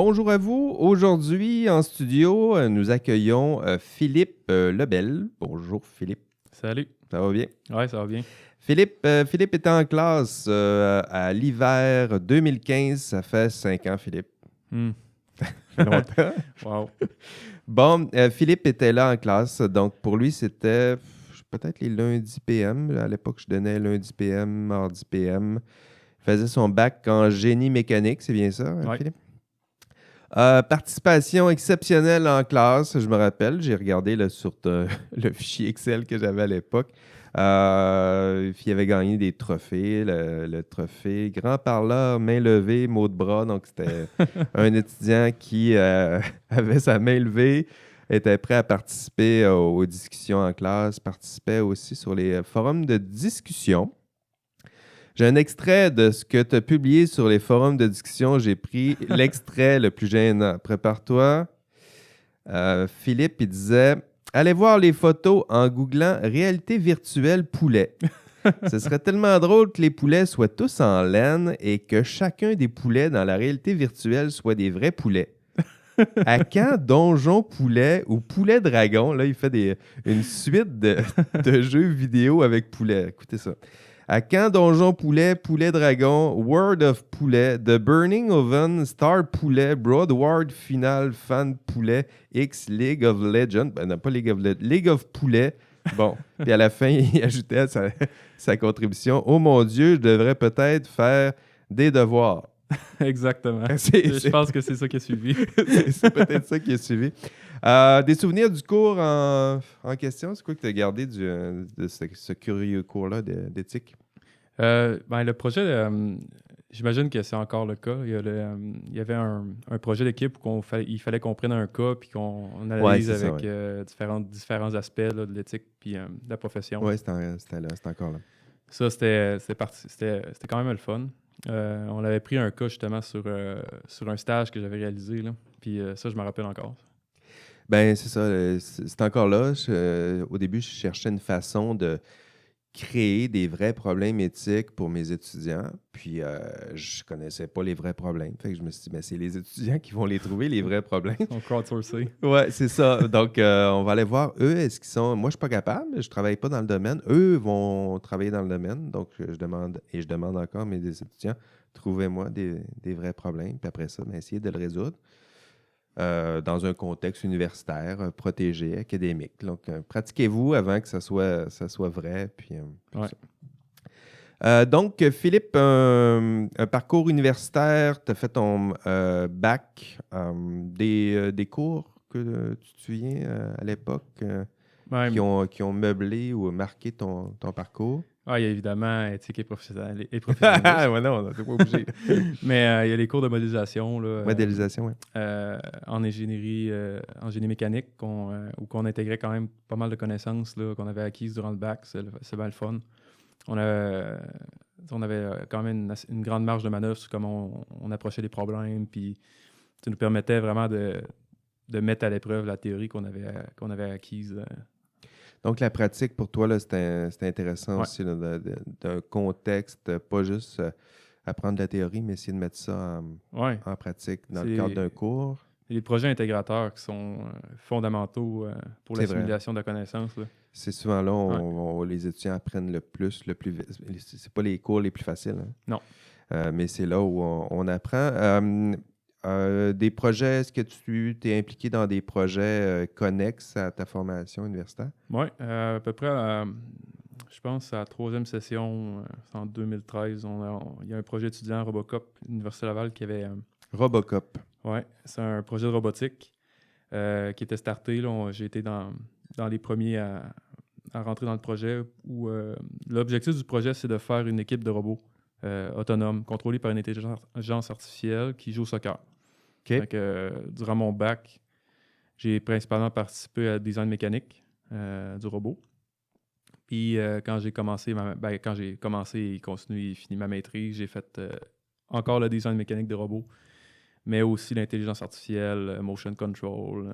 Bonjour à vous. Aujourd'hui, en studio, nous accueillons Philippe Lebel. Bonjour Philippe, Salut. ça va bien? Ouais, ça va bien. Philippe était en classe à l'hiver 2015. Ça fait 5 ans, Philippe. Hmm. Ça fait longtemps. Wow. Bon, Philippe était là en classe. Donc, pour lui, c'était peut-être les lundis PM. À l'époque, je donnais lundi PM, mardi PM. Il faisait son bac en génie mécanique. C'est bien ça, Ouais. Philippe? Participation exceptionnelle en classe, je me rappelle. J'ai regardé là, sur le fichier Excel que j'avais à l'époque. Il avait gagné des trophées. Le trophée grand parleur, main levée, mot de bras. Donc, c'était un étudiant qui avait sa main levée, était prêt à participer aux discussions en classe, participait aussi sur les forums de discussion. J'ai un extrait de ce que tu as publié sur les forums de discussion. J'ai pris l'extrait le plus gênant. Prépare-toi. Philippe, il disait « Allez voir les photos en googlant réalité virtuelle poulet. Ce serait tellement drôle que les poulets soient tous en laine et que chacun des poulets dans la réalité virtuelle soit des vrais poulets. À quand Donjon Poulet ou Poulet Dragon? » Là, il fait une suite de jeux vidéo avec poulet. Écoutez ça. À quand Donjon Poulet, Poulet Dragon, World of Poulet, The Burning Oven, Star Poulet, Broadward Final, Fan Poulet, X League of Legends, ben non, pas League of Legends, League of Poulet. Bon, puis à la fin, il ajoutait à sa contribution « Oh mon Dieu, je devrais peut-être faire des devoirs. » Exactement. C'est Je pense que c'est ça qui a suivi. c'est peut-être ça qui est suivi. Des souvenirs du cours en question, c'est quoi que tu as gardé de ce curieux cours-là d'éthique? Le projet, j'imagine que c'est encore le cas. Il y avait un projet d'équipe où il fallait qu'on prenne un cas puis qu'on analyse c'est ça, avec différents aspects là, de l'éthique puis de la profession. Oui, c'était encore là. Ça, c'était quand même le fun. On avait pris un cas justement sur un stage que j'avais réalisé. Là. Puis ça, je me rappelle encore. Ben, c'est ça. C'est encore là. Au début, je cherchais une façon de créer des vrais problèmes éthiques pour mes étudiants. Puis, je connaissais pas les vrais problèmes. Fait que je me suis dit, ben, c'est les étudiants qui vont les trouver, les vrais problèmes. On crowdsourcé. Ouais, c'est ça. Donc, on va aller voir, eux, est-ce qu'ils sont... Moi, je suis pas capable, je travaille pas dans le domaine. Eux vont travailler dans le domaine. Donc, je demande encore à mes étudiants, trouvez-moi des vrais problèmes. Puis après ça, ben, essayez de le résoudre dans un contexte universitaire, protégé, académique. Donc, pratiquez-vous avant que ça soit vrai. Puis, Ouais. donc, Philippe, un parcours universitaire, tu as fait ton bac, des cours que tu te souviens à l'époque Ouais, qui ont meublé ou marqué ton parcours? il y a évidemment éthique et professionnalisme. Ouais, non, t'es pas obligé. Mais il y a les cours de modélisation là, Modélisation, oui. en ingénierie, en génie mécanique, où qu'on intégrait quand même pas mal de connaissances là, qu'on avait acquises durant le bac. C'est bien le fun. On avait quand même une grande marge de manœuvre sur comment on approchait les problèmes, puis ça nous permettait vraiment de mettre à l'épreuve la théorie qu'on avait acquise. Donc, la pratique, pour toi, là, c'était intéressant Ouais. aussi, là, d'un contexte, pas juste apprendre la théorie, mais essayer de mettre ça en pratique dans le cadre d'un cours. Les projets intégrateurs qui sont fondamentaux pour C'est vrai. l'assimilation de la connaissance. Là. C'est souvent là où les étudiants apprennent le plus vite. C'est pas les cours les plus faciles. Hein? Non. Mais c'est là où on apprend. Des projets, est-ce que tu t'es impliqué dans des projets connexes à ta formation universitaire? Oui, à peu près, je pense, à la troisième session, c'est en 2013, il y a un projet étudiant Robocop, Université Laval, qui avait... Robocop. Oui, c'est un projet de robotique qui était starté. Là, j'ai été dans les premiers à rentrer dans le projet où l'objectif du projet, c'est de faire une équipe de robots autonomes, contrôlée par une intelligence artificielle qui joue au soccer. OK. Fait que, durant mon bac, j'ai principalement participé à design mécanique du robot. Puis quand j'ai commencé et continué et fini ma maîtrise, j'ai fait encore le design mécanique de robots, mais aussi l'intelligence artificielle, motion control.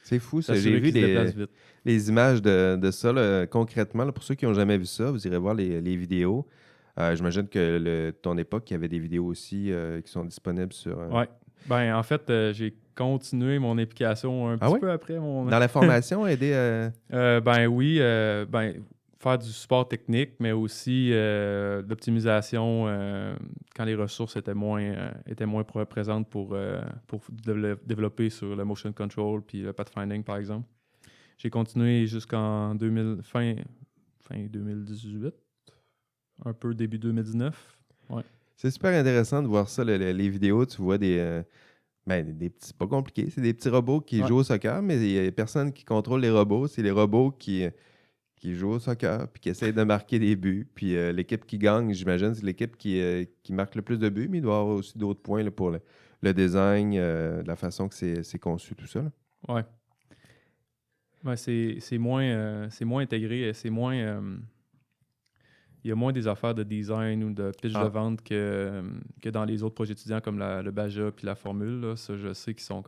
C'est fou, ça. J'ai s'assurer vu qu'ils se déplacent vite. les images de ça, là, concrètement. Là, pour ceux qui n'ont jamais vu ça, vous irez voir les vidéos. J'imagine que ton époque, il y avait des vidéos aussi qui sont disponibles sur... Ouais. Ben, en fait, j'ai continué mon implication un Ah petit oui? peu après mon... Dans la formation, aider... Ben oui, ben, faire du support technique, mais aussi de l'optimisation quand les ressources étaient moins présentes pour développer sur le motion control puis le pathfinding, par exemple. J'ai continué jusqu'en fin 2018, un peu début 2019. Ouais. C'est super intéressant de voir ça, les vidéos. Tu vois des petits... C'est pas compliqué, c'est des petits robots qui Ouais. jouent au soccer, mais il y a personne qui contrôle les robots. C'est les robots qui jouent au soccer, puis qui essayent de marquer des buts. Puis l'équipe qui gagne, j'imagine, c'est l'équipe qui marque le plus de buts, mais il doit y avoir aussi d'autres points là, pour le design, la façon que c'est conçu, tout ça. Là. Ouais. Ouais, c'est moins intégré, il y a moins des affaires de design ou de pitch de Ah, vente que dans les autres projets étudiants comme le Baja puis la Formule. Là. Ça, je sais qu'ils sont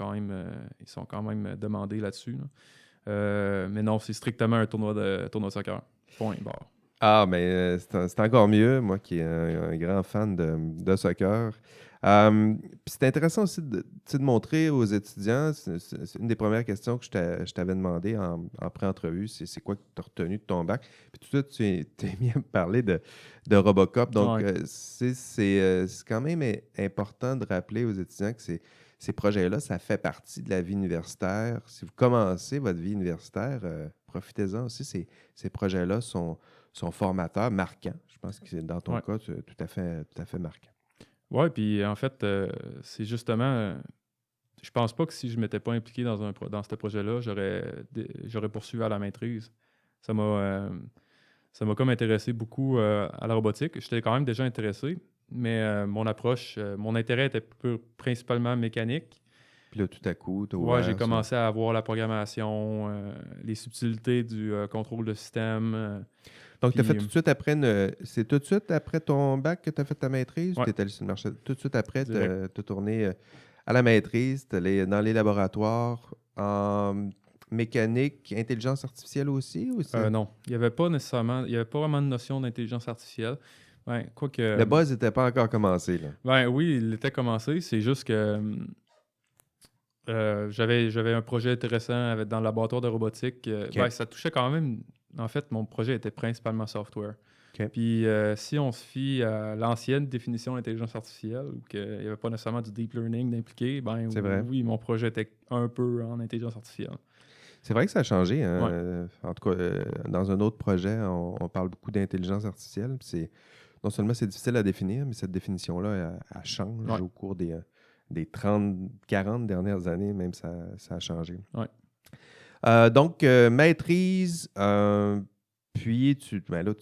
ils sont quand même demandés là-dessus. Là. Mais non, c'est strictement un tournoi de soccer. Point barre. mais c'est encore mieux, moi qui est un grand fan de soccer. Puis c'est intéressant aussi tu sais, de montrer aux étudiants, c'est une des premières questions que je t'avais demandé en pré-entrevue, c'est quoi que tu as retenu de ton bac. Puis tout de suite, tu t'es mis à me parler de Robocop. Donc, Ouais, c'est quand même important de rappeler aux étudiants que ces projets-là, ça fait partie de la vie universitaire. Si vous commencez votre vie universitaire, profitez-en aussi. Ces projets-là sont formateurs, marquants. Je pense que dans ton ouais. cas, c'est tout à fait marquant. Ouais, puis en fait, c'est justement. Je pense pas que si je m'étais pas impliqué dans ce projet-là, j'aurais poursuivi à la maîtrise. Ça m'a. Ça m'a comme intéressé beaucoup à la robotique. J'étais quand même déjà intéressé, mais mon intérêt était principalement mécanique. Puis là, tout à coup, tu as Ouais, j'ai ouvert ça. commencé à voir la programmation, les subtilités du contrôle de système. Donc, tu as fait Puis, tout de suite après c'est tout de suite après ton bac que tu as fait ta maîtrise ou ouais, tu es allé sur le marché? Tout de suite après, tu direct. as tourné à la maîtrise, tu es allé dans les laboratoires en mécanique, intelligence artificielle aussi? Ou Non, il y avait pas vraiment de notion d'intelligence artificielle. Ben, le quoique, buzz n'était pas encore commencé, là. ben oui, il était commencé. C'est juste que j'avais un projet intéressant dans le laboratoire de robotique. OK. Ben, ça touchait quand même. En fait, mon projet était principalement software. OK. Puis si on se fie à l'ancienne définition d'intelligence artificielle, où il n'y avait pas nécessairement du deep learning d'impliqué, ben C'est vrai. oui, mon projet était un peu en intelligence artificielle. C'est vrai que ça a changé. Hein. Ouais, En tout cas, dans un autre projet, on parle beaucoup d'intelligence artificielle. Puis non seulement c'est difficile à définir, mais cette définition-là, elle change ouais, au cours des 30, 40 dernières années, même ça a changé. ouais, Donc, maîtrise, puis ben là,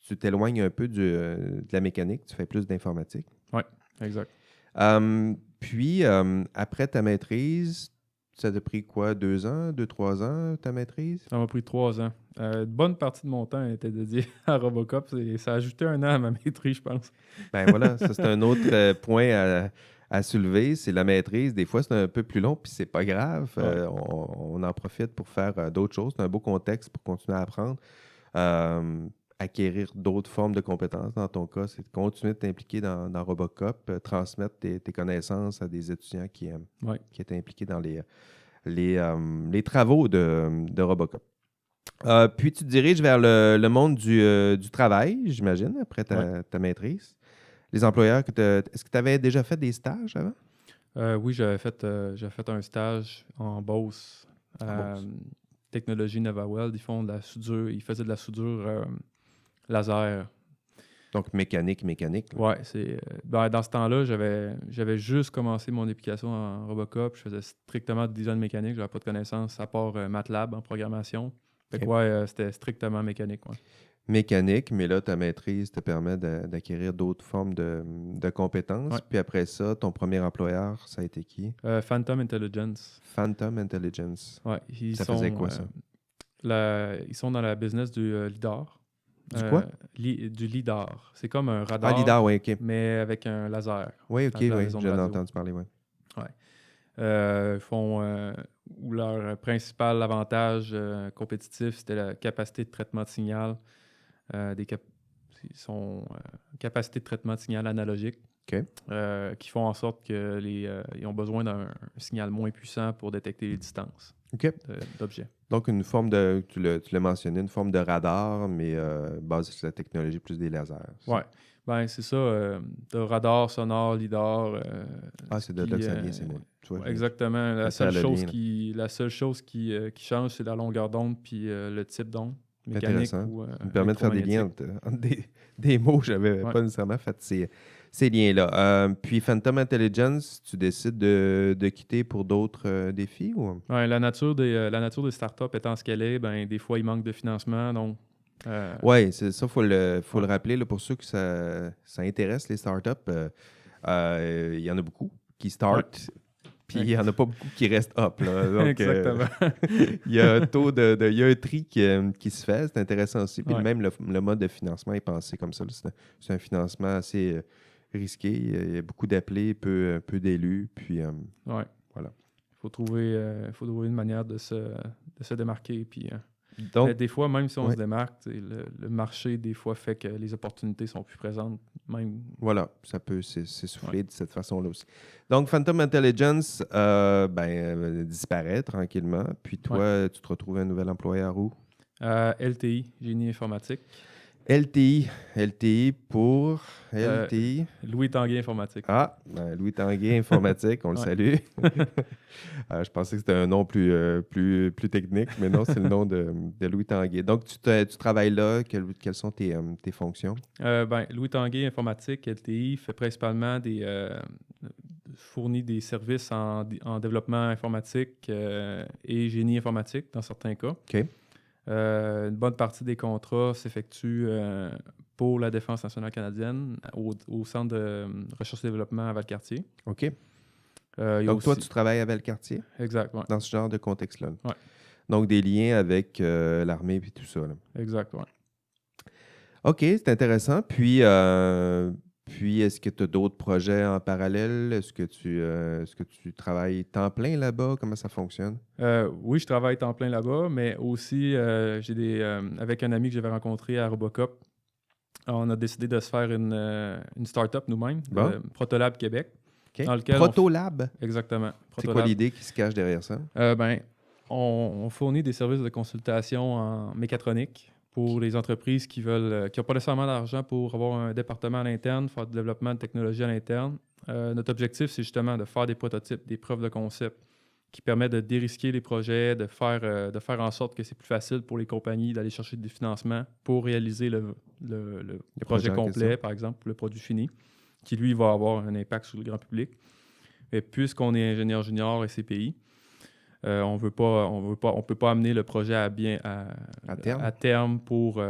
tu t'éloignes un peu de la mécanique, tu fais plus d'informatique. ouais, exact. Puis, après ta maîtrise, ça t'a pris quoi, 2 ans, 3 ans, ta maîtrise? Ça m'a pris 3 ans. Une bonne partie de mon temps était dédié à Robocop. Ça a ajouté un an à ma maîtrise, je pense. Ben voilà, ça c'est un autre point à soulever, c'est la maîtrise. Des fois, c'est un peu plus long, puis c'est pas grave. Ouais, On en profite pour faire d'autres choses. C'est un beau contexte pour continuer à apprendre. Acquérir d'autres formes de compétences. Dans ton cas, c'est de continuer de t'impliquer dans Robocop, transmettre tes connaissances à des étudiants ouais, qui étaient impliqués dans les travaux de Robocop. Puis tu te diriges vers le monde du travail, j'imagine, après ouais. ta maîtrise. Les employeurs, est-ce que tu avais déjà fait des stages avant? Oui, j'avais fait un stage en Beauce. En Beauce. Technologie Novaweld, ils font de la soudure, ils faisaient de la soudure laser. Donc mécanique. Là. Ouais, ben, dans ce temps-là, j'avais juste commencé mon application en Robocop. Je faisais strictement du design mécanique. J'avais pas de connaissances à part MATLAB en programmation. Fait que OK. ouais, c'était strictement mécanique. Ouais. Mécanique, mais là, ta maîtrise te permet d'acquérir d'autres formes de compétences. Ouais. Puis après ça, ton premier employeur, ça a été qui? Phantom Intelligence. Phantom Intelligence. Ouais, Ça faisait quoi, ça? ils sont dans la business du LIDAR. Du quoi? Du LIDAR. C'est comme un Ah, radar, LIDAR, oui, OK. mais avec un laser Oui, OK, à travers oui, les ondes j'en ai radio. entendu parler, oui. Ouais. Ils font où leur principal avantage compétitif, c'était la capacité de traitement de signal. Ils sont capacité de traitement de signal analogique, qui font en sorte que ils ont besoin d'un signal moins puissant pour détecter les distances d'objets. Donc, une forme de, tu l'as mentionné, une forme de radar, mais basée sur la technologie plus des lasers. Oui, ben c'est ça. De radar, sonore, lidar. C'est de là que ça vient, c'est moi. Exactement. La seule chose qui change, c'est la longueur d'onde puis le type d'onde mécanique ou ça me permet de faire des liens entre des mots que je n'avais pas nécessairement fait ces liens-là. Puis Phantom Intelligence, tu décides de quitter pour d'autres défis? Ou? Ouais, la nature des startups étant ce qu'elle est, ben, des fois, il manque de financement. Donc, oui, c'est ça, il faut le rappeler. Là, pour ceux que ça intéresse, les startups, il y en a beaucoup qui startent. Puis il n'y en a pas beaucoup qui restent up. Là. Donc, exactement. il y a un tri qui se fait. C'est intéressant aussi. Puis même le mode de financement est pensé comme ça. C'est un financement assez risqué. Il y a beaucoup d'appelés, peu d'élus. Puis voilà. Il faut trouver une manière de se démarquer. Puis, donc, mais des fois, même si on se démarque, le marché, des fois, fait que les opportunités sont plus présentes. Même... Voilà, ça peut s'essouffler de cette façon-là aussi. Donc, Phantom Intelligence disparaît tranquillement. Puis toi, tu te retrouves un nouvel employeur où? LTI, Génie informatique. LTI pour LTI. Louis Tanguay Informatique. Louis Tanguay Informatique, on le salue. Je pensais que c'était un nom plus technique, mais non, c'est le nom de Louis Tanguay. Donc, tu travailles là. Quelles sont tes fonctions? Louis Tanguay Informatique, LTI, fait principalement fournit des services en développement informatique et génie informatique dans certains cas. OK. Une bonne partie des contrats s'effectue pour la Défense nationale canadienne au Centre de recherche et développement à Valcartier. OK. Donc, toi, tu travailles à Valcartier? Exact, oui. Dans ce genre de contexte-là. Ouais. Donc, des liens avec l'armée et tout ça. Là. Exact, oui. OK, c'est intéressant. Puis est-ce que tu as d'autres projets en parallèle? Est-ce que tu travailles temps plein là-bas? Comment ça fonctionne? Oui, je travaille temps plein là-bas, mais aussi, avec un ami que j'avais rencontré à Robocop, on a décidé de se faire une start-up nous-mêmes, Protolab Québec. Okay. Dans lequel Protolab? Exactement. C'est quoi l'idée qui se cache derrière ça? On fournit des services de consultation en mécatronique pour les entreprises qui n'ont pas nécessairement d'argent pour avoir un département à l'interne, faire du développement de technologie à l'interne. Notre objectif, c'est justement de faire des prototypes, des preuves de concept qui permettent de dérisquer les projets, de faire en sorte que c'est plus facile pour les compagnies d'aller chercher des financements pour réaliser le projet complet, par exemple, le produit fini, qui, lui, va avoir un impact sur le grand public. Et puisqu'on est ingénieur junior et CPI, on peut pas amener le projet à terme pour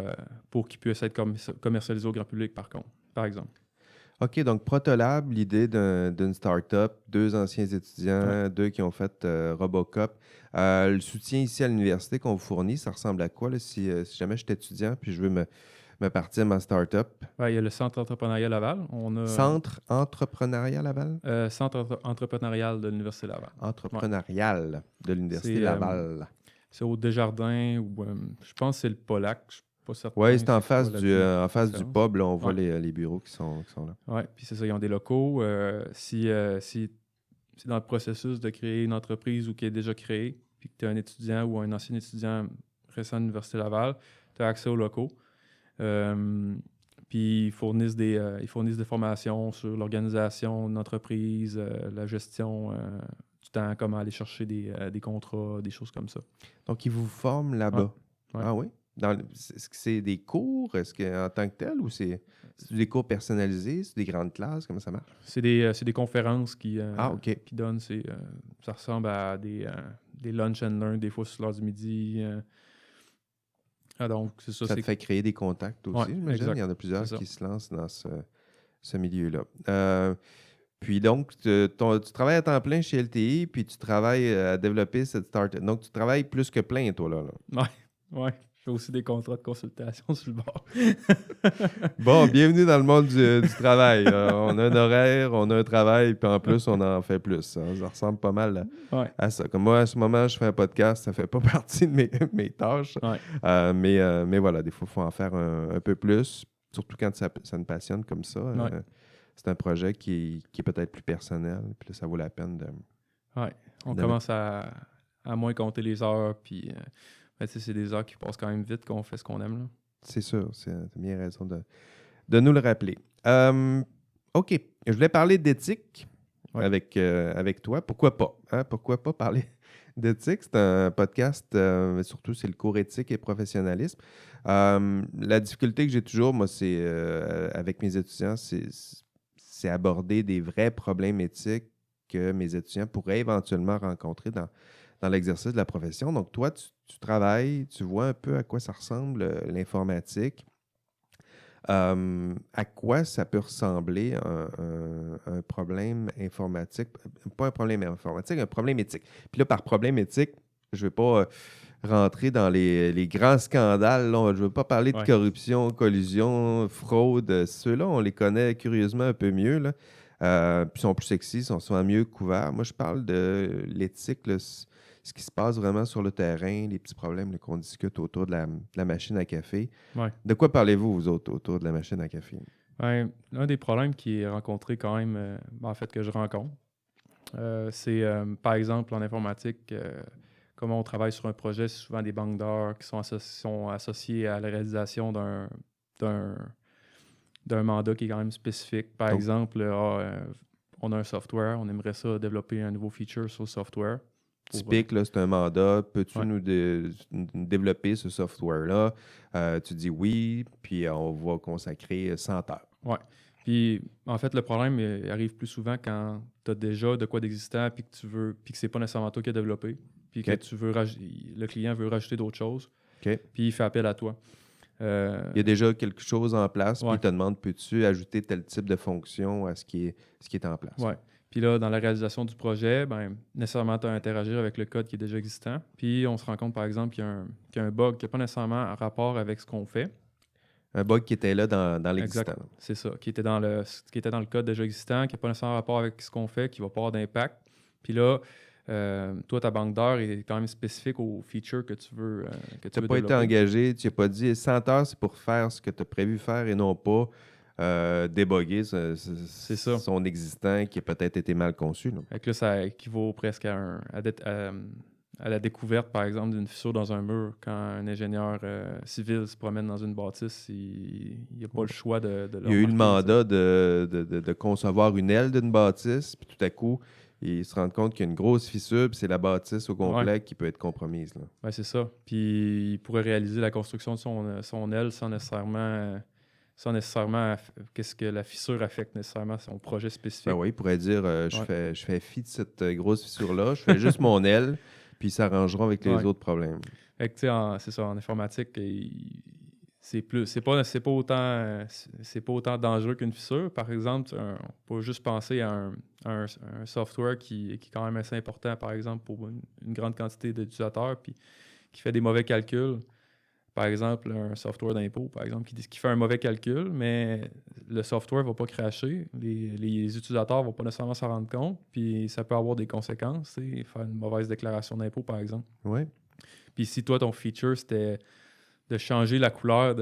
qu'il puisse être commercialisé au grand public, par exemple. OK, donc Protolab, l'idée d'une start-up, 2 anciens étudiants, 2 qui ont fait Robocop. Le soutien ici à l'université qu'on vous fournit, ça ressemble à quoi là, si jamais je suis étudiant puis je veux me partir ma start-up? Il y a le Centre entrepreneurial Laval. Centre entrepreneurial Laval? Centre entrepreneurial de l'Université Laval. Entrepreneurial de l'Université Laval. C'est au Desjardins, ou je pense que c'est le Polac. Je suis pas certain. Oui, c'est en face du pub. Là, on voit les bureaux qui sont là. Oui, puis c'est ça, ils ont des locaux. Si c'est dans le processus de créer une entreprise ou qui est déjà créée, puis que tu es un étudiant ou un ancien étudiant récent de l'Université Laval, tu as accès aux locaux. Puis ils fournissent des formations sur l'organisation d'une entreprise, la gestion du temps, comment aller chercher des contrats, des choses comme ça. Donc, ils vous forment là-bas? Ouais. Ah oui? Est-ce que c'est des cours? Est-ce qu'en tant que tel, ou c'est des cours personnalisés? C'est des grandes classes? Comment ça marche? C'est des conférences qui donnent. Ça ressemble à des lunch and learn, des fois sur l'heure du midi. Donc, c'est ça. Ça te fait créer des contacts aussi, j'imagine. Il y en a plusieurs qui se lancent dans ce milieu-là. Puis donc, tu travailles à temps plein chez LTI, puis tu travailles à développer cette start-up. Donc, tu travailles plus que plein, toi, là. Oui. Je fais aussi des contrats de consultation sur le bord. Bon, bienvenue dans le monde du travail. On a un horaire, on a un travail, puis en plus, on en fait plus. Ça ressemble pas mal à ça. Comme moi, à ce moment, je fais un podcast, ça fait pas partie de mes tâches. Ouais. Mais voilà, des fois, il faut en faire un peu plus, surtout quand ça nous passionne comme ça. c'est un projet qui est peut-être plus personnel, puis là, ça vaut la peine de... Ouais, on de commence à moins compter les heures, puis ben, tu sais, c'est des heures qui passent quand même vite quand on fait ce qu'on aime, là. C'est sûr, t'as bien raison de nous le rappeler. OK, je voulais parler d'éthique Ouais. avec toi. Pourquoi pas? Hein? Pourquoi pas parler d'éthique? C'est un podcast, surtout c'est le cours éthique et professionnalisme. La difficulté que j'ai toujours, moi, c'est avec mes étudiants, c'est aborder des vrais problèmes éthiques que mes étudiants pourraient éventuellement rencontrer dans l'exercice de la profession. Donc, toi, tu travailles, tu vois un peu à quoi ça ressemble, l'informatique. À quoi ça peut ressembler un problème informatique? Pas un problème informatique, un problème éthique. Puis là, par problème éthique, je ne vais pas rentrer dans les grands scandales. Là. Je ne veux pas parler de Ouais. corruption, collusion, fraude. Ceux-là, on les connaît curieusement un peu mieux. Là. Puis sont plus sexy, sont souvent mieux couverts. Moi, je parle de l'éthique, là, ce qui se passe vraiment sur le terrain, les petits problèmes là, qu'on discute autour de la machine à café. Ouais. De quoi parlez-vous, vous autres, autour de la machine à café? Ben, un des problèmes qui est rencontré quand même, en fait, que je rencontre, c'est, par exemple, en informatique, comment on travaille sur un projet, c'est souvent des banques d'heures qui sont associées à la réalisation d'un, d'un mandat qui est quand même spécifique. Par Oh, exemple, on a un software, on aimerait ça développer un nouveau feature sur le software. typique, là, c'est un mandat. Peux-tu Ouais. nous développer ce software-là? Tu dis oui, puis on va consacrer 100 heures. Ouais. Puis, en fait, le problème arrive plus souvent quand tu as déjà de quoi d'existant, puis que tu veux, puis que c'est pas nécessairement toi qui as développé, puis que OK. tu veux le client veut rajouter d'autres choses, OK. puis il fait appel à toi. Il y a déjà quelque chose en place, puis Ouais, il te demande, peux-tu ajouter tel type de fonction à ce qui est en place? ouais. Puis là, dans la réalisation du projet, ben, nécessairement, tu as à interagir avec le code qui est déjà existant. Puis on se rend compte, par exemple, qu'il y a un bug qui n'a pas nécessairement un rapport avec ce qu'on fait. Un bug qui était là dans Exact. l'existant. C'est ça. Qui était dans le code déjà existant, qui n'a pas nécessairement rapport avec ce qu'on fait, qui va pas avoir d'impact. Puis là, toi, ta banque d'heures est quand même spécifique aux features que tu veux, Tu n'as pas été développer. engagé, tu n'as pas dit 100 heures, c'est pour faire ce que tu as prévu faire et non pas déboguer C'est ça. son existant qui a peut-être été mal conçu. Là. Fait que là, ça équivaut presque à la découverte, par exemple, d'une fissure dans un mur. Quand un ingénieur civil se promène dans une bâtisse, il n'a pas le choix de le Il y a eu le remarquer, tu sais. mandat de concevoir une aile d'une bâtisse, puis tout à coup, ils se rendent compte qu'il y a une grosse fissure, puis c'est la bâtisse au Ouais, complet qui peut être compromise. Là. ouais, c'est ça. Puis il pourrait réaliser la construction de son aile sans nécessairement qu'est-ce que la fissure affecte nécessairement son projet Ben spécifique. oui, il pourrait dire Ouais, je fais fi de cette grosse fissure-là, je fais juste mon aile, puis ils s'arrangeront avec les ouais. autres problèmes. Fait que, tu sais, c'est ça, en informatique, c'est pas autant, c'est pas autant dangereux qu'une fissure. Par exemple, on peut juste penser à un software qui est quand même assez important, par exemple, pour une grande quantité d'utilisateurs, puis qui fait des mauvais calculs. Par exemple, un software d'impôt, par exemple, qui fait un mauvais calcul, mais le software ne va pas crasher. Les utilisateurs ne vont pas nécessairement s'en rendre compte, puis ça peut avoir des conséquences, tu sais, faire une mauvaise déclaration d'impôt, par exemple. Oui. Puis si toi, ton feature, c'était de changer la couleur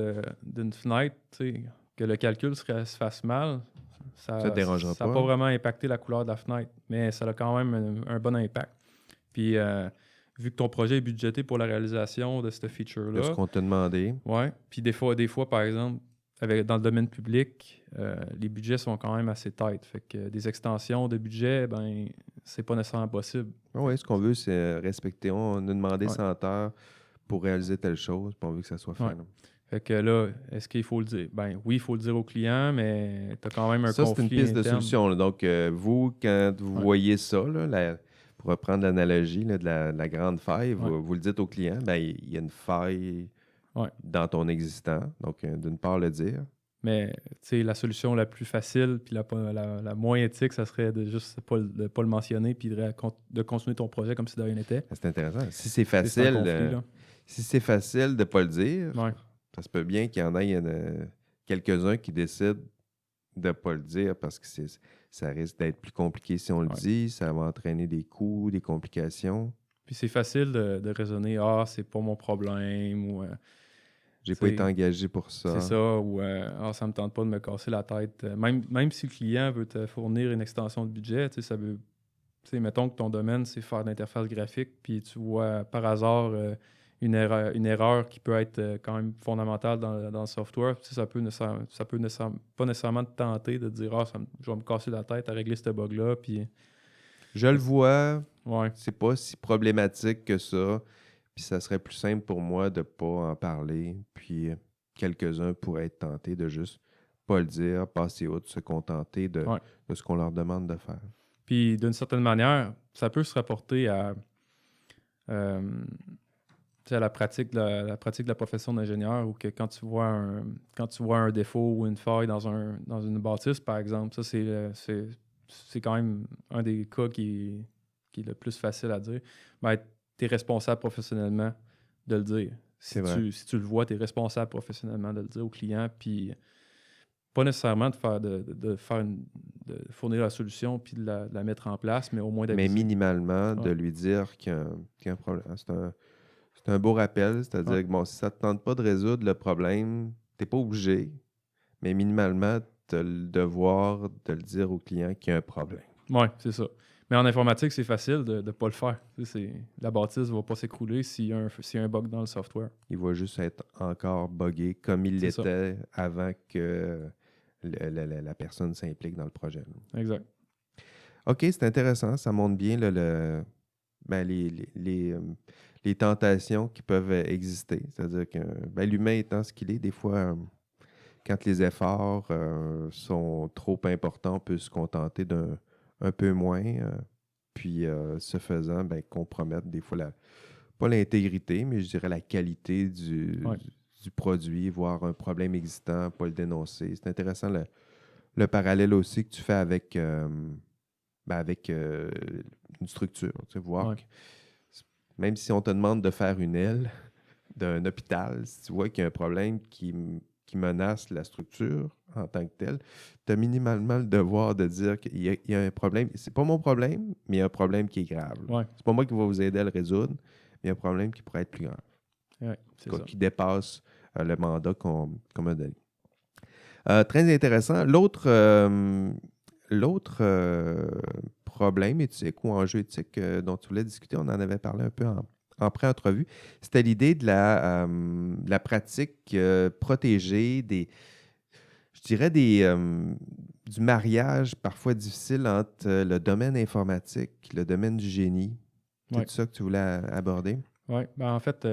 d'une fenêtre, tu sais, que le calcul se fasse mal, Ça ne te ça dérangera n'a pas pas vraiment impacté la couleur de la fenêtre, mais ça a quand même un bon impact. Puis vu que ton projet est budgété pour la réalisation de cette de ce feature-là, qu'on t'a demandé. ouais. Puis des fois, par exemple, dans le domaine public, les budgets sont quand même assez tight. Fait que des extensions de budget, ben, c'est pas nécessairement possible. Oui, ce qu'on veut, c'est respecter. On a demandé Ouais. 100 heures pour réaliser telle chose, puis on veut que ça soit fait. Ouais. Là. Fait que là, est-ce qu'il faut le dire? Ben oui, il faut le dire au client, mais tu as quand même un Ça, c'est une conflit piste de interne. solution. Là. Donc, vous, quand vous Ouais. voyez ça, là, pour reprendre l'analogie là, de la grande faille, Ouais. vous le dites au client, ben, il y a une faille Ouais. dans ton existant. Donc, d'une part, le dire. Mais tu sais, la solution la plus facile puis la moins éthique, ça serait de juste pas le mentionner puis de continuer ton projet comme si de rien n'était. C'est intéressant. Si c'est C'est un facile, conflit, là. si c'est facile de ne pas le dire, Ouais. ça se peut bien qu'il y en ait quelques-uns qui décident de ne pas le dire parce que ça risque d'être plus compliqué si on le Ouais. dit. Ça va entraîner des coûts, des complications. Puis c'est facile de raisonner, ah, c'est pas mon problème, ou J'ai pas été engagé pour ça. C'est ça, ou ça me tente pas de me casser la tête. Même si le client veut te fournir une extension de budget, ça veut. Mettons que ton domaine, c'est faire de l'interface graphique, puis tu vois par hasard une erreur qui peut être quand même fondamentale dans le software. Ça peut pas nécessairement te tenter de dire je vais me casser la tête à régler ce bug-là. Puis... Je le vois, ouais. c'est pas si problématique que ça. Puis ça serait plus simple pour moi de pas en parler. Puis quelques-uns pourraient être tentés de juste pas le dire, passer outre, se contenter de ce qu'on leur demande de faire. Puis d'une certaine manière, ça peut se rapporter à la pratique de la profession d'ingénieur, ou que quand tu vois un défaut ou une faille dans une bâtisse, par exemple, ça c'est quand même un des cas qui est le plus facile à dire. Ben, tu es responsable professionnellement de le dire. Si tu le vois, tu es responsable professionnellement de le dire au client, puis pas nécessairement de fournir la solution puis de la mettre en place, mais au moins d'aviser. Mais minimalement, de lui dire qu'il y a un problème. C'est un beau rappel, c'est-à-dire que si ça ne te tente pas de résoudre le problème, tu n'es pas obligé, mais minimalement, tu as le devoir de le dire au client qu'il y a un problème. Oui, c'est ça. Mais en informatique, c'est facile de ne pas le faire. La bâtisse ne va pas s'écrouler s'il y a un bug dans le software. Il va juste être encore buggé comme il l'était avant que la personne s'implique dans le projet. Exact. OK, c'est intéressant. Ça montre bien les tentations qui peuvent exister. C'est-à-dire que l'humain étant ce qu'il est, des fois, quand les efforts sont trop importants, on peut se contenter d'un peu moins. Puis, ce faisant, compromettre des fois pas l'intégrité, mais je dirais la qualité du produit, voire un problème existant, pas le dénoncer. C'est intéressant le parallèle aussi que tu fais avec une structure. Tu sais, voir que, même si on te demande de faire une aile d'un hôpital, si tu vois qu'il y a un problème qui menace la structure en tant que telle, tu as minimalement le devoir de dire qu'il y a un problème. C'est pas mon problème, mais il y a un problème qui est grave. C'est pas moi qui va vous aider à le résoudre, mais il y a un problème qui pourrait être plus grave. Qui dépasse le mandat qu'on m'a donné. Très intéressant. L'autre problème éthique ou enjeu éthique dont tu voulais discuter, on en avait parlé un peu en pré-entrevue, c'était l'idée de la pratique protégée, je dirais du mariage parfois difficile entre le domaine informatique, le domaine du génie. C'est tout ça que tu voulais aborder? Oui. En fait,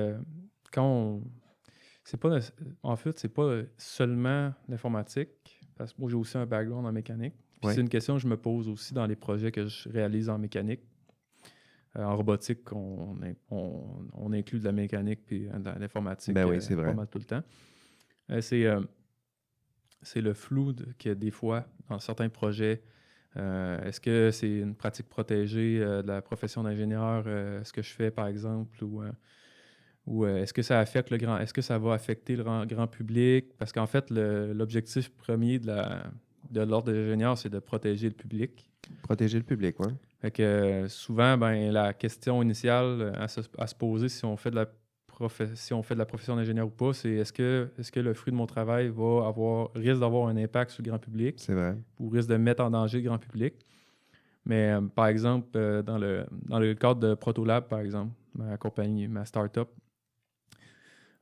c'est pas seulement l'informatique, parce que moi, j'ai aussi un background en mécanique. C'est une question que je me pose aussi dans les projets que je réalise en mécanique. En robotique, on inclut de la mécanique puis de l'informatique c'est vrai. pas mal tout le temps. C'est le flou qu'il y a des fois dans certains projets. Est-ce que c'est une pratique protégée de la profession d'ingénieur, ce que je fais, par exemple, ou est-ce que ça affecte est-ce que ça va affecter le grand public? Parce qu'en fait, l'objectif premier de l'ordre des ingénieurs, c'est de protéger le public. Protéger le public, oui. Fait que souvent, la question initiale à se poser si on fait de la profession d'ingénieur ou pas, c'est est-ce que le fruit de mon travail risque d'avoir un impact sur le grand public? C'est vrai. Ou risque de mettre en danger le grand public? Mais par exemple, dans le cadre de Protolab, par exemple, ma compagnie, ma start-up,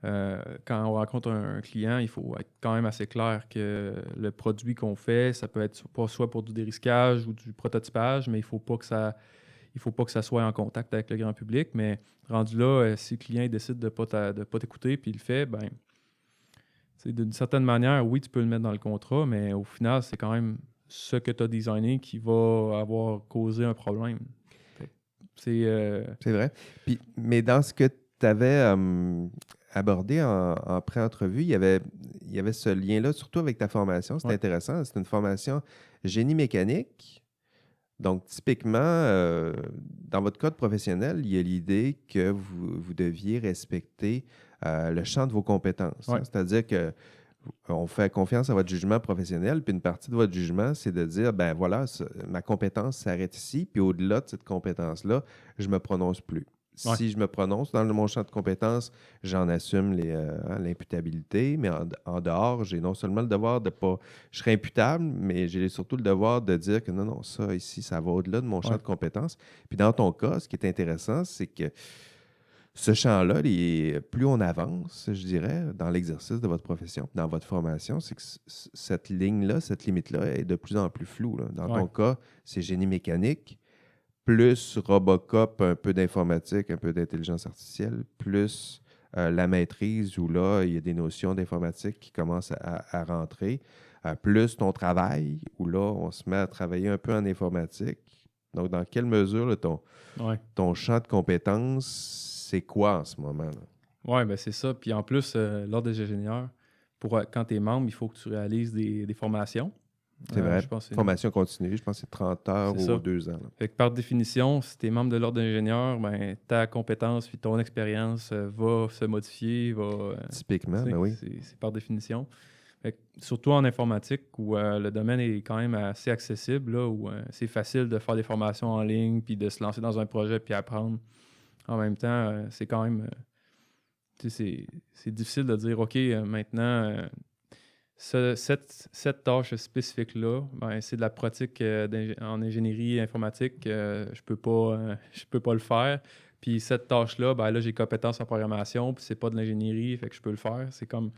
quand on rencontre un client, il faut être quand même assez clair que le produit qu'on fait, ça peut être soit pour du dérisquage ou du prototypage, mais il ne faut pas que ça soit en contact avec le grand public. Mais rendu là, si le client décide de ne pas t'écouter puis il le fait, d'une certaine manière, oui, tu peux le mettre dans le contrat, mais au final, c'est quand même ce que tu as designé qui va avoir causé un problème. C'est vrai. Mais dans ce que tu avais abordé en pré-entrevue, il y avait ce lien-là, surtout avec ta formation. C'est intéressant. C'est une formation génie mécanique. Donc, typiquement, dans votre code professionnel, il y a l'idée que vous deviez respecter le champ de vos compétences. C'est-à-dire que on fait confiance à votre jugement professionnel, puis une partie de votre jugement, c'est de dire, ma compétence s'arrête ici, puis au-delà de cette compétence-là, je ne me prononce plus. Ouais. Si je me prononce dans mon champ de compétences, j'en assume l'imputabilité, mais en dehors, j'ai non seulement le devoir de pas... Je serai imputable, mais j'ai surtout le devoir de dire que non, non, ça ici, ça va au-delà de mon champ Ouais. de compétences. Puis dans ton cas, ce qui est intéressant, c'est que ce champ-là, plus on avance, je dirais, dans l'exercice de votre profession, dans votre formation, c'est que cette ligne-là, cette limite-là est de plus en plus floue, là. Dans Ouais. ton cas, c'est génie mécanique, plus Robocop, un peu d'informatique, un peu d'intelligence artificielle, plus la maîtrise où là, il y a des notions d'informatique qui commencent à rentrer, plus ton travail où là, on se met à travailler un peu en informatique. Donc, dans quelle mesure là, Ouais. ton champ de compétences, c'est quoi en ce moment, là? Ouais, ben c'est ça. Puis en plus, l'ordre des ingénieurs, quand tu es membre, il faut que tu réalises des formations. C'est vrai. Je pense que c'est Formation continue, je pense que c'est 30 heures c'est ou ça. 2 ans, là. Fait que par définition, si tu es membre de l'ordre d'ingénieur, ben, ta compétence puis ton expérience va se modifier, tu Typiquement, sais, ben oui. c'est par définition. Fait que surtout en informatique, où le domaine est quand même assez accessible, là, où c'est facile de faire des formations en ligne, puis de se lancer dans un projet, puis apprendre. En même temps, c'est quand même... tu sais, c'est difficile de dire, OK, maintenant, cette tâche spécifique-là, ben, c'est de la pratique en ingénierie informatique. Je peux pas le faire. Puis cette tâche-là, ben, là, j'ai compétence en programmation, puis c'est pas de l'ingénierie, fait que je peux le faire. C'est comme,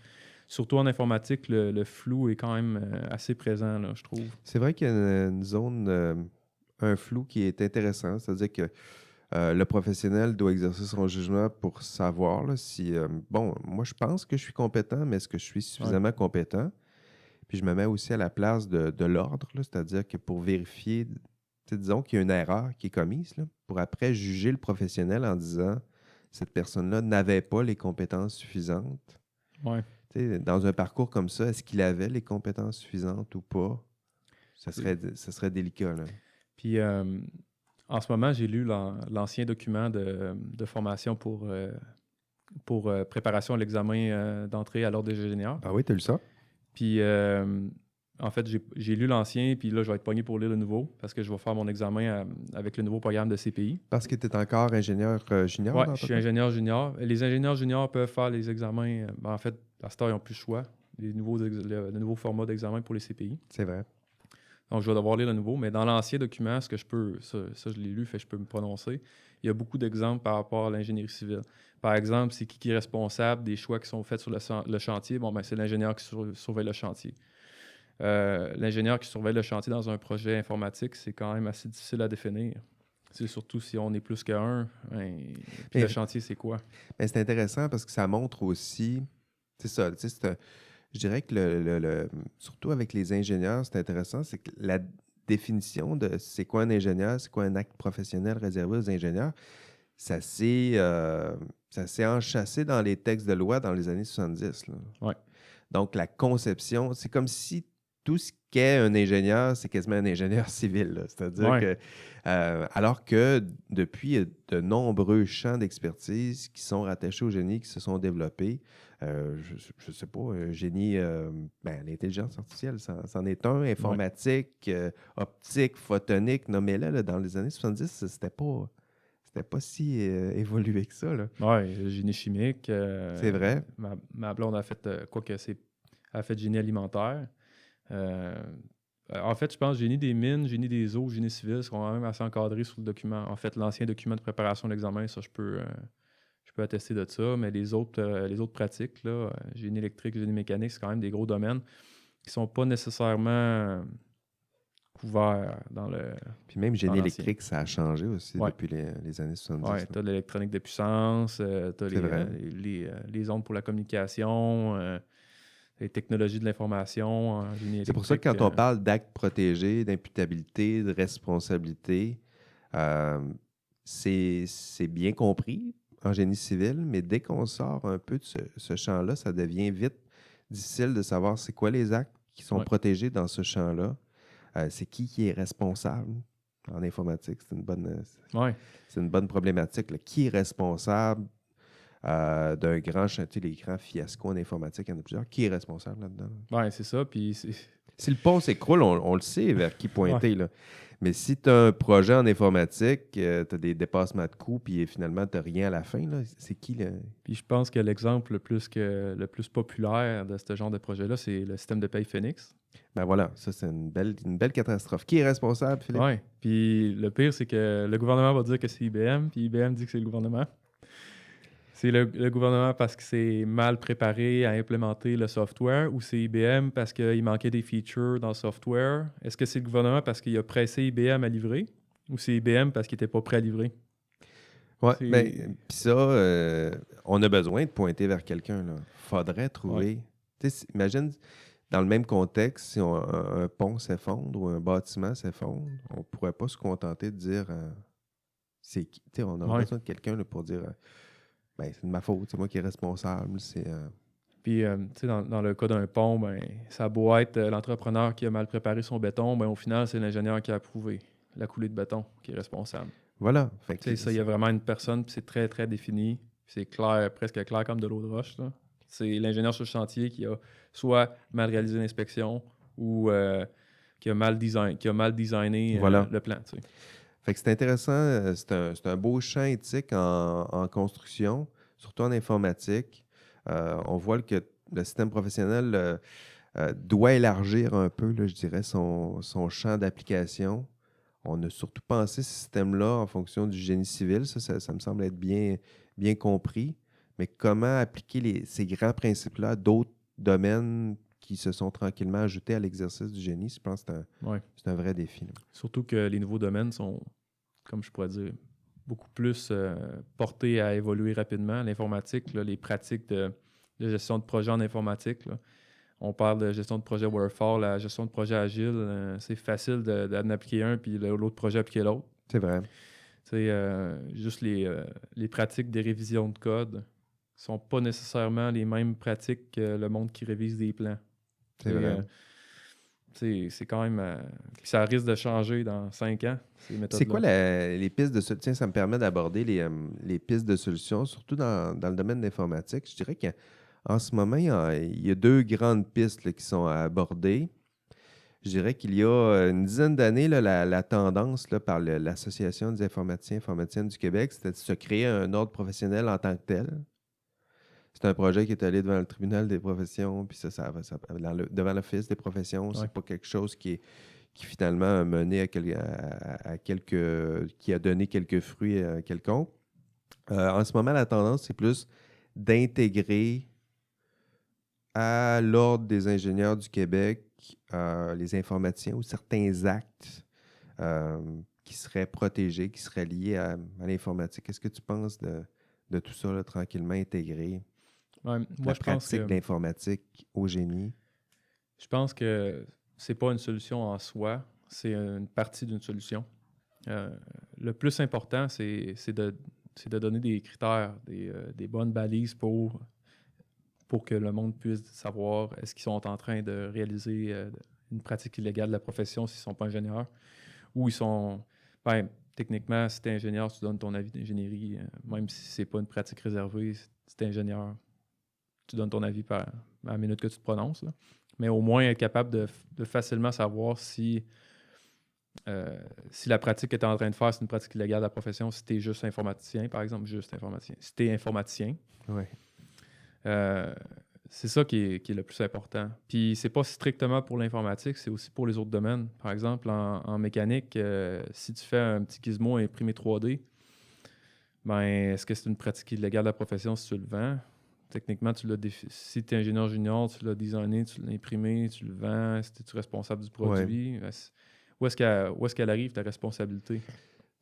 surtout en informatique, le flou est quand même assez présent, là, je trouve. C'est vrai qu'il y a une zone, un flou qui est intéressant, c'est-à-dire que le professionnel doit exercer son jugement pour savoir là, si, bon, moi je pense que je suis compétent, mais est-ce que je suis Ouais, suffisamment compétent? Puis je me mets aussi à la place de l'ordre, là, c'est-à-dire que pour vérifier, tu sais, disons qu'il y a une erreur qui est commise, là, pour après juger le professionnel en disant cette personne-là n'avait pas les compétences suffisantes. ouais. Tu sais, dans un parcours comme ça, est-ce qu'il avait les compétences suffisantes ou pas? C'est- Ça serait délicat, là. Puis en ce moment, j'ai lu l'ancien document de formation pour préparation à l'examen d'entrée à l'ordre des ingénieurs. Ah oui, tu as lu ça? Puis, en fait, j'ai lu l'ancien, puis là, je vais être pogné pour lire le nouveau parce que je vais faire mon examen avec le nouveau programme de CPI. Parce que tu es encore ingénieur junior Ouais, dans je ton suis cas? ingénieur junior. Les ingénieurs juniors peuvent faire les examens. Ben, en fait, à ce temps, ils n'ont plus le choix. Le nouveau format d'examen pour les CPI. C'est vrai. Donc, je vais devoir lire le nouveau. Mais dans l'ancien document, ce que je peux, ça, je l'ai lu, fait que je peux me prononcer. Il y a beaucoup d'exemples par rapport à l'ingénierie civile. Par exemple, c'est qui est responsable des choix qui sont faits sur le chantier? Bon, ben, c'est l'ingénieur qui surveille le chantier. L'ingénieur qui surveille le chantier dans un projet informatique, c'est quand même assez difficile à définir. C'est surtout si on est plus qu'un. Puis Mais, le chantier, c'est quoi? mais c'est intéressant parce que ça montre aussi, c'est ça, tu sais, je dirais que surtout avec les ingénieurs, c'est intéressant, c'est que la définition de c'est quoi un ingénieur, c'est quoi un acte professionnel réservé aux ingénieurs, ça s'est enchâssé dans les textes de loi dans les années 70, là. Ouais. Donc, la conception, c'est comme si tout ce qu'est un ingénieur, c'est quasiment un ingénieur civil, là. C'est-à-dire Ouais. que, alors que depuis, il y a de nombreux champs d'expertise qui sont rattachés au génie, qui se sont développés. Je ne sais pas, génie, l'intelligence artificielle, c'en est un, Ouais. informatique, optique, photonique, nommez-le, là, dans les années 70, c'était pas si évolué que ça, là. Ouais, le génie chimique. C'est vrai. Ma blonde a fait, a fait génie alimentaire. Euh, En fait, je pense génie des mines, génie des eaux, génie civil sont quand même assez encadrés sur le document. En fait, l'ancien document de préparation de l'examen, ça, je peux attester de ça. Mais les autres pratiques, là, génie électrique, génie mécanique, c'est quand même des gros domaines qui sont pas nécessairement couverts Puis même dans génie l'ancien. électrique, ça a changé aussi Ouais. depuis les années 70, Ouais, là. tu as l'électronique de puissance, tu as C'est vrai. les ondes pour la communication, les technologies de l'information en génie C'est pour ça que électrique. quand on parle d'actes protégés, d'imputabilité, de responsabilité, euh, c'est bien compris en génie civil, mais dès qu'on sort un peu de ce champ-là, ça devient vite difficile de savoir c'est quoi les actes qui sont Ouais, protégés dans ce champ-là. C'est qui est responsable en informatique. ouais, C'est une bonne problématique, là. Qui est responsable d'un grand chantier, les grands fiascos en informatique, il y en a plusieurs. Qui est responsable là-dedans? ouais, c'est ça. Puis Si le pont s'écroule, on le sait vers qui Ouais. pointer, là. Mais si tu as un projet en informatique, tu as des dépassements de coûts, puis finalement, tu n'as rien à la fin, là, c'est qui, là? Puis je pense que l'exemple le plus populaire de ce genre de projet-là, c'est le système de paye Phoenix. Ben voilà, ça, c'est une belle catastrophe. Qui est responsable, Philippe? Ouais. Puis le pire, c'est que le gouvernement va dire que c'est IBM, puis IBM dit que c'est le gouvernement. C'est le gouvernement parce que c'est mal préparé à implémenter le software ou c'est IBM parce qu'il manquait des features dans le software? Est-ce que c'est le gouvernement parce qu'il a pressé IBM à livrer ou c'est IBM parce qu'il n'était pas prêt à livrer? Ouais, ben, C'est... puis ça, on a besoin de pointer vers quelqu'un, là. Faudrait Ouais. trouver. Tu sais, imagine, dans le même contexte, si un pont s'effondre ou un bâtiment s'effondre, on ne pourrait pas se contenter de dire c'est qui. Tu sais, on a Ouais. besoin de quelqu'un là, pour dire ben, c'est de ma faute, c'est moi qui est responsable. Puis, tu sais, dans le cas d'un pont, ben, ça a beau être l'entrepreneur qui a mal préparé son béton, ben, au final, c'est l'ingénieur qui a approuvé la coulée de béton qui est responsable. Voilà. Fait Tu sais, que ça, il y a vraiment une personne, puis c'est très, très défini. Puis c'est clair, presque clair comme de l'eau de roche, là. C'est l'ingénieur sur le chantier qui a soit mal réalisé l'inspection ou qui a mal designé voilà. le plan, tu sais. Fait que c'est intéressant, c'est un beau champ éthique en construction, surtout en informatique. On voit que le système professionnel doit élargir un peu, là, je dirais, son champ d'application. On a surtout pensé ce système-là en fonction du génie civil. Ça me semble être bien compris. Mais comment appliquer ces grands principes-là à d'autres domaines qui se sont tranquillement ajoutés à l'exercice du génie, je pense que Ouais. c'est un vrai défi, là. Surtout que les nouveaux domaines sont, comme je pourrais dire, beaucoup plus portés à évoluer rapidement. L'informatique, là, les pratiques de gestion de projet en informatique, là, on parle de gestion de projet waterfall, la gestion de projet agile. C'est facile d'en appliquer un, puis l'autre projet appliquer l'autre. C'est vrai. Tu sais, juste les pratiques des révisions de code sont pas nécessairement les mêmes pratiques que le monde qui révise des plans. C'est vrai. C'est quand même... puis ça risque de changer dans 5 ans, ces C'est quoi méthodes-là. les pistes de solutions? Tiens, ça me permet d'aborder les pistes de solutions, surtout dans le domaine de l'informatique. Je dirais qu'en ce moment, il y a deux grandes pistes là, qui sont à aborder. Je dirais qu'il y a une dizaine d'années, là, la tendance là, par l'Association des informaticiens et informaticiennes du Québec, c'était de se créer un ordre professionnel en tant que tel. C'est un projet qui est allé devant le tribunal des professions, puis devant l'Office des professions. Ouais. C'est pas quelque chose qui finalement a mené à qui a donné quelques fruits quelconques. En ce moment, la tendance, c'est plus d'intégrer à l'Ordre des ingénieurs du Québec les informaticiens ou certains actes euh, qui seraient protégés, qui seraient liés à l'informatique. Qu'est-ce que tu penses de tout ça, là, tranquillement intégré? Ouais, moi, La pratique de l'informatique au génie? je pense que c'est pas une solution en soi, c'est une partie d'une solution. Le plus important, c'est de donner des critères, des bonnes balises pour que le monde puisse savoir est-ce qu'ils sont en train de réaliser une pratique illégale de la profession s'ils ne sont pas ingénieurs ou ils sont... Ben, techniquement, si tu es ingénieur, tu donnes ton avis d'ingénierie, même si c'est pas une pratique réservée, si tu es ingénieur, tu donnes ton avis à la minute que tu te prononces, là. Mais au moins être capable de facilement savoir si la pratique que tu es en train de faire, c'est une pratique illégale de la profession, si tu es juste informaticien, par exemple, juste informaticien. Si tu es informaticien, Oui. euh, c'est ça qui est le plus important. Puis c'est pas strictement pour l'informatique, c'est aussi pour les autres domaines. Par exemple, en mécanique, si tu fais un petit gizmo imprimé 3D, ben, est-ce que c'est une pratique illégale de la profession si tu le vends? Techniquement, si tu es ingénieur junior, tu l'as designé, tu l'as imprimé, tu le vends, si tu es responsable du Ouais. produit, où est-ce qu'elle arrive, ta responsabilité?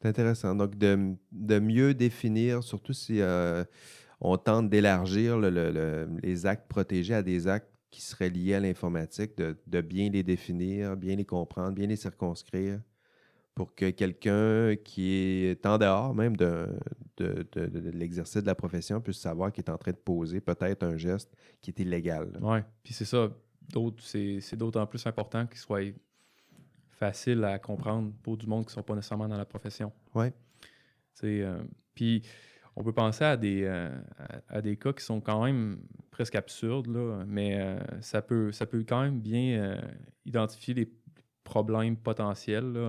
C'est intéressant. Donc, de mieux définir, surtout si on tente d'élargir les actes protégés à des actes qui seraient liés à l'informatique, de bien les définir, bien les comprendre, bien les circonscrire, pour que quelqu'un qui est en dehors même de l'exercice de la profession puisse savoir qu'il est en train de poser peut-être un geste qui est illégal, là. Oui, puis c'est ça. C'est d'autant plus important qu'il soit facile à comprendre pour du monde qui ne sont pas nécessairement dans la profession. Ouais. C'est, puis on peut penser à des cas qui sont quand même presque absurdes, là, mais ça peut quand même bien identifier les problèmes potentiels, là.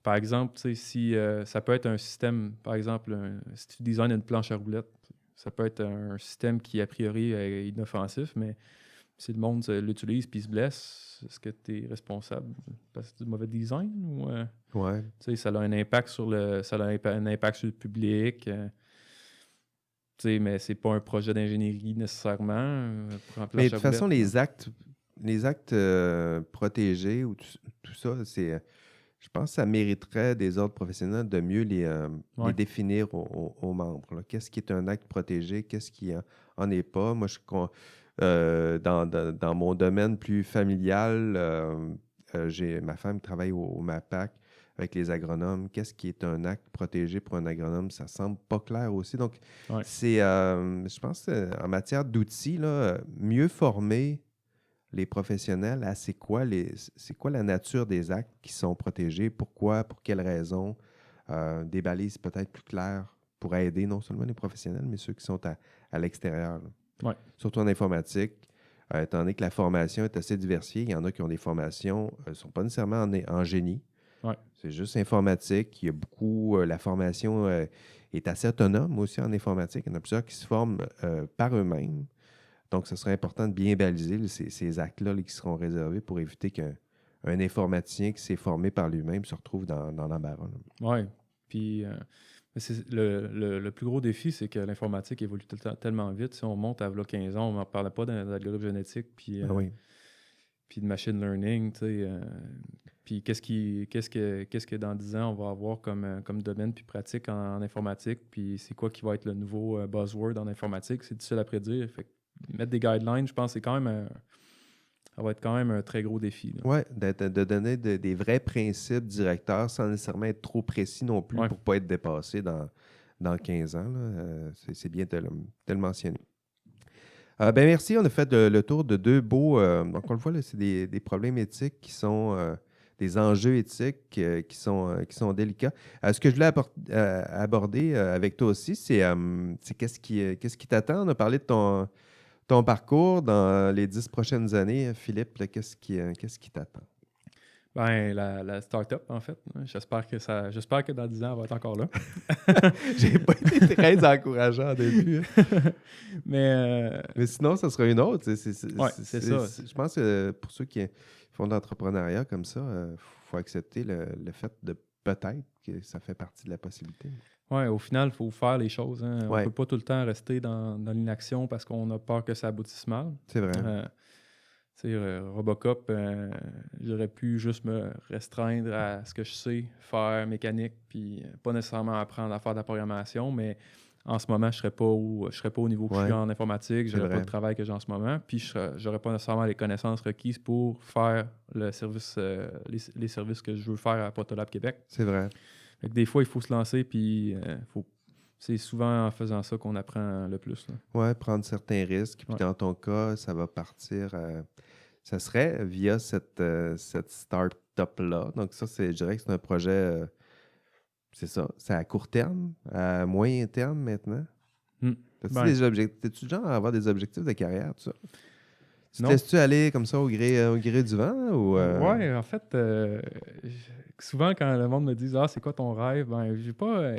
Par exemple, tu sais, si ça peut être un système, par exemple, si tu designes une planche à roulettes, ça peut être un système qui, a priori, est inoffensif, mais si le monde l'utilise puis se blesse, est-ce que tu es responsable parce que c'est du mauvais design ou Ouais. tu sais, ça a un impact sur un impact sur le public, tu sais, mais c'est pas un projet d'ingénierie nécessairement pour un Mais de planche à toute façon, roulettes, là. les actes protégés ou tout ça, je pense que ça mériterait des ordres professionnels de mieux les Ouais, définir aux membres, là. Qu'est-ce qui est un acte protégé? Qu'est-ce qui en est pas? Moi, dans mon domaine plus familial, j'ai ma femme qui travaille au MAPAC avec les agronomes. Qu'est-ce qui est un acte protégé pour un agronome? Ça semble pas clair aussi. Donc, ouais, je pense, en matière d'outils, là, mieux former les professionnels à c'est quoi la nature des actes qui sont protégés, pourquoi, pour quelles raisons, des balises peut-être plus claires pour aider non seulement les professionnels, mais ceux qui sont à l'extérieur, là. ouais, Surtout en informatique, étant donné que la formation est assez diversifiée, il y en a qui ont des formations, ne sont pas nécessairement en génie, ouais. c'est juste informatique. Il y a beaucoup, la formation est assez autonome aussi en informatique. Il y en a plusieurs qui se forment par eux-mêmes. Donc, ce serait important de bien baliser là, ces actes-là là, qui seront réservés pour éviter qu'un informaticien qui s'est formé par lui-même se retrouve dans l'embarras, là. Ouais. Puis le plus gros défi, c'est que l'informatique évolue tellement vite. Si on monte à v'là 15 ans, on ne parlait pas d'algorithmes génétiques Ah oui, puis de machine learning, tu sais. Puis qu'est-ce que dans 10 ans, on va avoir comme domaine puis pratique en informatique, puis c'est quoi qui va être le nouveau buzzword en informatique, c'est difficile à prédire. Fait que mettre des guidelines, je pense que c'est quand même ça va être quand même un très gros défi, là. ouais, de donner des vrais principes directeurs sans nécessairement être trop précis non plus Ouais. pour ne pas être dépassé dans 15 ans, là. C'est bien de le mentionner. Ben merci, on a fait le tour de deux beaux. Donc, on le voit, là, c'est des problèmes éthiques qui sont des enjeux éthiques qui sont délicats. Ce que je voulais aborder avec toi aussi, c'est qu'est-ce qui t'attend? On a parlé de ton parcours dans les 10 prochaines années. Philippe, là, qu'est-ce qui t'attend? Ben, la start-up, en fait, hein. J'espère que dans 10 ans, elle va être encore là. J'ai pas été très encourageant au début, hein. Mais, Mais sinon, ça sera une autre. ouais, c'est ça. Je pense que pour ceux qui font de l'entrepreneuriat comme ça, il faut accepter le fait de peut-être que ça fait partie de la possibilité. Ouais, au final, il faut faire les choses, hein. On Oui, peut pas tout le temps rester dans l'inaction parce qu'on a peur que ça aboutisse mal. c'est vrai. Tu sais, Robocop, j'aurais pu juste me restreindre à ce que je sais faire mécanique, puis pas nécessairement apprendre à faire de la programmation, mais en ce moment, je serais pas au niveau que je suis Oui, en informatique, c'est j'aurais pas vrai. le travail que j'ai en ce moment, puis j'aurais pas nécessairement les connaissances requises pour faire le service, les services que je veux faire à Protolab Québec. C'est vrai. Fait que des fois, il faut se lancer, puis c'est souvent en faisant ça qu'on apprend le plus, là. Oui, prendre certains risques. Puis Ouais. dans ton cas, ça va partir. Ça serait via cette start-up-là. Donc, ça, je dirais que c'est un projet. C'est ça. C'est à court terme, à moyen terme maintenant. Hmm. As-tu Ben, des objectifs? T'es-tu genre à avoir des objectifs de carrière, tout ça? Tu te non. laisses-tu aller comme ça au gré du vent ou Ouais, en fait, souvent quand le monde me dit «Ah, c'est quoi ton rêve?» Ben, j'ai pas.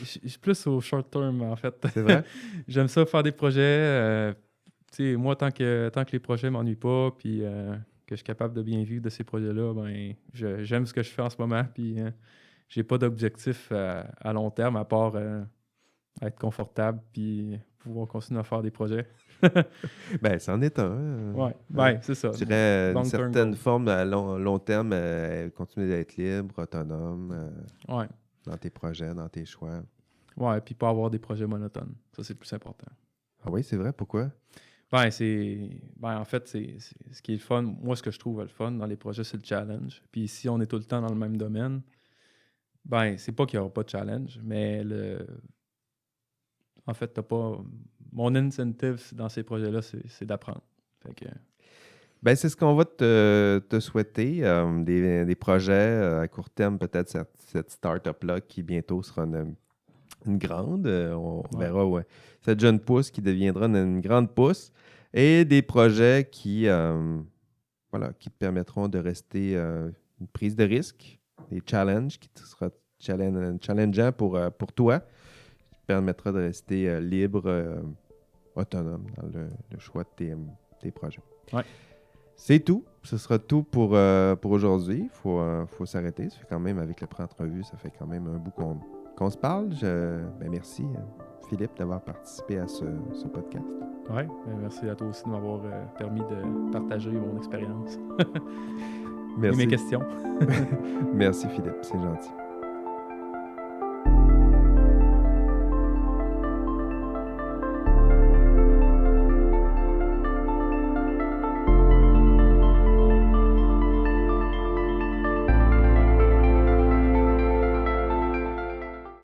Je suis plus au short term, en fait. c'est vrai? J'aime ça faire des projets. Tu sais, moi, tant que les projets m'ennuient pas, puis que je suis capable de bien vivre de ces projets-là, ben, j'aime ce que je fais en ce moment, puis j'ai pas d'objectif à long terme à part être confortable, puis pouvoir continuer à faire des projets. Ben, c'en est un. Ouais, ben, c'est ça. Je dirais une Long-term certaine goal. forme à long terme, continuer d'être libre, autonome Ouais. dans tes projets, dans tes choix. Ouais, puis pas avoir des projets monotones. Ça, c'est le plus important. Ah oui, c'est vrai, pourquoi? En fait, c'est ce qui est le fun. Moi, ce que je trouve le fun dans les projets, c'est le challenge. Puis si on est tout le temps dans le même domaine, ben, c'est pas qu'il n'y aura pas de challenge, mais en fait, t'as pas. Mon incentive dans ces projets-là, c'est d'apprendre. Fait que, Ben, c'est ce qu'on va te souhaiter. Des projets à court terme, peut-être cette start-up-là qui bientôt sera une grande, on Ouais. verra, ouais, cette jeune pousse qui deviendra une grande pousse, et des projets voilà, qui te permettront de rester une prise de risque, des challenges qui te sera challengeant pour toi, qui te permettra de rester libre, autonome dans le choix de tes projets. Ouais. C'est tout. Ce sera tout pour aujourd'hui. Il faut s'arrêter. Ça fait quand même, avec le pré-entrevue, ça fait quand même un bout qu'on se parle. Merci, Philippe, d'avoir participé à ce podcast. Ouais, merci à toi aussi de m'avoir permis de partager mon expérience et mes Merci. questions. Merci, Philippe. C'est gentil.